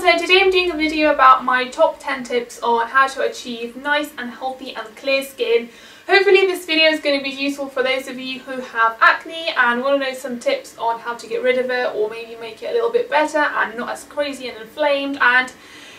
so today I'm doing a video about my top 10 tips on how to achieve nice and healthy and clear skin. Hopefully this video is going to be useful for those of you who have acne and want to know some tips on how to get rid of it or maybe make it a little bit better and not as crazy and inflamed. And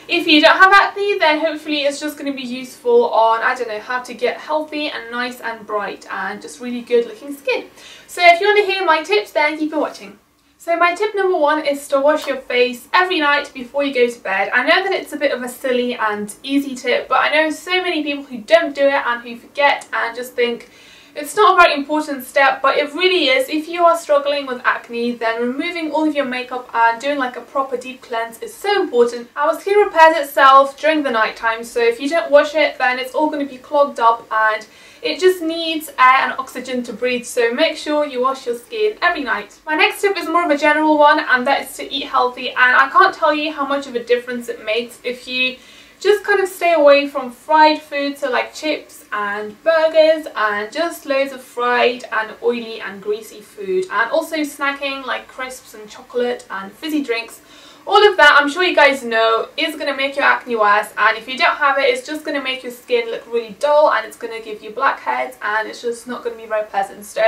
if you don't have acne, then hopefully it's just going to be useful on, I don't know, how to get healthy and nice and bright and just really good looking skin. So if you want to hear my tips, then keep on watching. So my tip number one is to wash your face every night before you go to bed. I know that it's a bit of a silly and easy tip, but I know so many people who don't do it and who forget and just think it's not a very important step, but it really is. If you are struggling with acne, then removing all of your makeup and doing like a proper deep cleanse is so important. Our skin repairs itself during the night time, so if you don't wash it, then it's all going to be clogged up and it just needs air and oxygen to breathe, so make sure you wash your skin every night. My next tip is more of a general one, and that is to eat healthy, and I can't tell you how much of a difference it makes if you just kind of stay away from fried foods, so like chips and burgers and just loads of fried and oily and greasy food, and also snacking like crisps and chocolate and fizzy drinks. All of that, I'm sure you guys know, is going to make your acne worse, and if you don't have it, it's just going to make your skin look really dull and it's going to give you blackheads and it's just not going to be very pleasant. So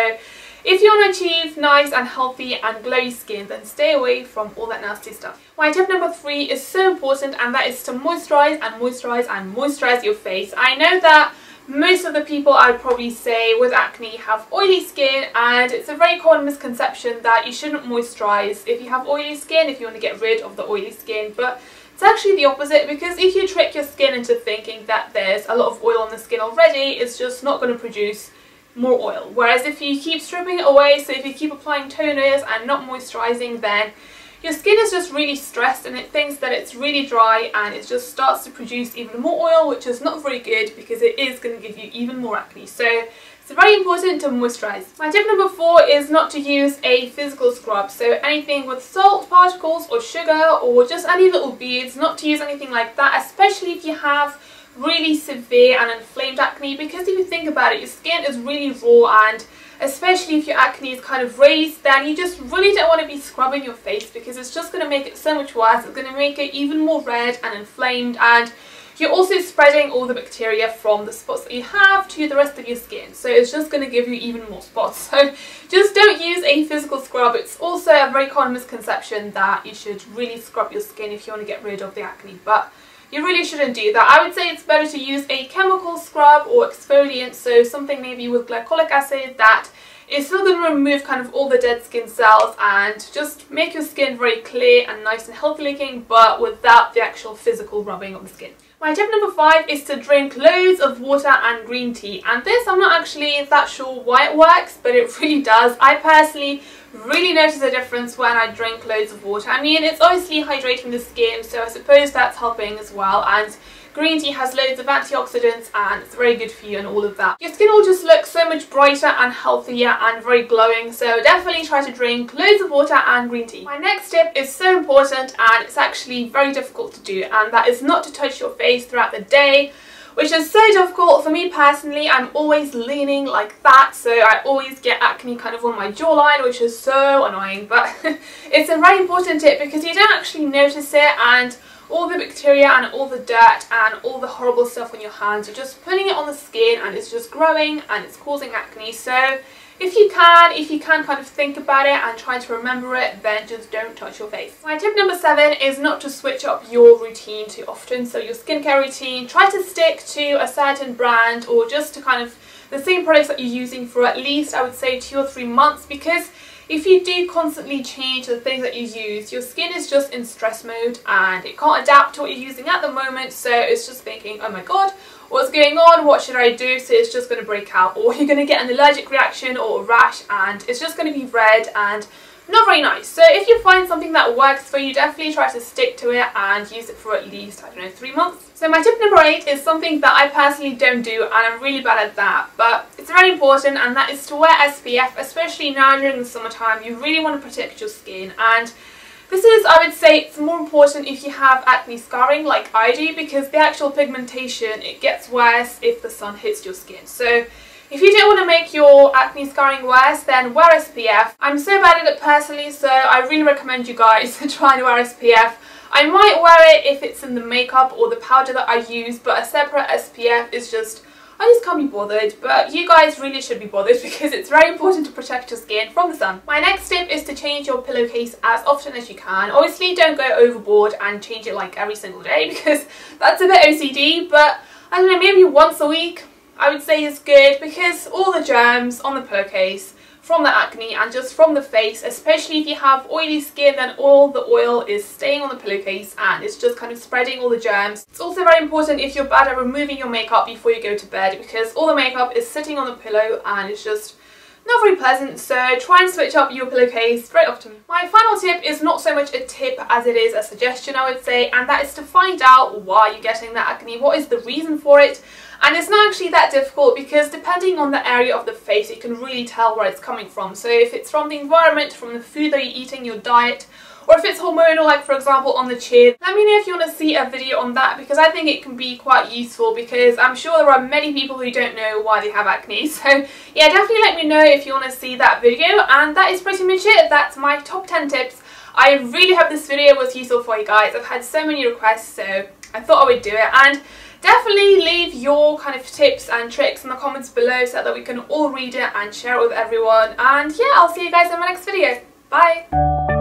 if you want to achieve nice and healthy and glowy skin, then stay away from all that nasty stuff. My tip number 3 is so important, and that is to moisturize and moisturize and moisturize your face. I know that most of the people, I'd probably say, with acne have oily skin, and it's a very common misconception that you shouldn't moisturize if you have oily skin, if you want to get rid of the oily skin, but it's actually the opposite, because if you trick your skin into thinking that there's a lot of oil on the skin already, it's just not going to produce more oil. Whereas if you keep stripping it away, so if you keep applying toners and not moisturizing, then your skin is just really stressed and it thinks that it's really dry and it just starts to produce even more oil, which is not very good because it is going to give you even more acne. So it's very important to moisturize. My tip number 4 is not to use a physical scrub. So anything with salt particles or sugar or just any little beads, not to use anything like that, especially if you have really severe and inflamed acne, because if you think about it, your skin is really raw, and especially if your acne is kind of raised, then you just really don't want to be scrubbing your face because it's just going to make it so much worse. It's going to make it even more red and inflamed, and you're also spreading all the bacteria from the spots that you have to the rest of your skin, so it's just going to give you even more spots. So just don't use a physical scrub. It's also a very common misconception that you should really scrub your skin if you want to get rid of the acne, but you really shouldn't do that. I would say it's better to use a chemical scrub or exfoliant, so something maybe with glycolic acid that is still going to remove kind of all the dead skin cells and just make your skin very clear and nice and healthy looking, but without the actual physical rubbing of the skin. My tip number 5 is to drink loads of water and green tea, and this I'm not actually that sure why it works, but it really does. I personally really notice a difference when I drink loads of water. I mean, it's obviously hydrating the skin, so I suppose that's helping as well, and green tea has loads of antioxidants and it's very good for you and all of that. Your skin will just look so much brighter and healthier and very glowing, so definitely try to drink loads of water and green tea. My next tip is so important, and it's actually very difficult to do, and that is not to touch your face throughout the day, which is so difficult for me personally. I'm always leaning like that, so I always get acne kind of on my jawline, which is so annoying, but it's a very important tip because you don't actually notice it, and all the bacteria and all the dirt and all the horrible stuff on your hands, you're just putting it on the skin and it's just growing and it's causing acne. So if you can kind of think about it and try to remember it, then just don't touch your face. My tip number 7 is not to switch up your routine too often. So your skincare routine, try to stick to a certain brand or just to kind of the same products that you're using for at least, I would say, 2 or 3 months, because if you do constantly change the things that you use, your skin is just in stress mode and it can't adapt to what you're using at the moment, so it's just thinking, oh my god, what's going on, what should I do? So it's just going to break out, or you're going to get an allergic reaction or a rash and it's just going to be red and not very nice. So if you find something that works for you, definitely try to stick to it and use it for at least, I don't know, 3 months. So my tip number 8 is something that I personally don't do, and I'm really bad at that, but it's very important, and that is to wear SPF, especially now during the summertime. You really want to protect your skin, and this is, I would say, it's more important if you have acne scarring like I do, because the actual pigmentation, it gets worse if the sun hits your skin. So if you don't want to make your acne scarring worse, then wear SPF. I'm so bad at it personally, so I really recommend you guys try and wear SPF. I might wear it if it's in the makeup or the powder that I use, but a separate SPF is just, I just can't be bothered. But you guys really should be bothered because it's very important to protect your skin from the sun. My next tip is to change your pillowcase as often as you can. Obviously don't go overboard and change it like every single day because that's a bit OCD, but I don't know, maybe once a week I would say is good, because all the germs on the pillowcase from the acne and just from the face, especially if you have oily skin, then all the oil is staying on the pillowcase and it's just kind of spreading all the germs. It's also very important if you're bad at removing your makeup before you go to bed, because all the makeup is sitting on the pillow and it's just not very pleasant, so try and switch up your pillowcase very often. My final tip is not so much a tip as it is a suggestion, I would say, and that is to find out why you're getting the acne, what is the reason for it. And it's not actually that difficult, because depending on the area of the face you can really tell where it's coming from. So if it's from the environment, from the food that you're eating, your diet, or if it's hormonal, like for example on the chin, let me know if you want to see a video on that, because I think it can be quite useful, because I'm sure there are many people who don't know why they have acne. So yeah, definitely let me know if you want to see that video. And that is pretty much it. That's my top 10 tips. I really hope this video was useful for you guys. I've had so many requests, so I thought I would do it. And definitely leave your kind of tips and tricks in the comments below so that we can all read it and share it with everyone. And yeah, I'll see you guys in my next video. Bye!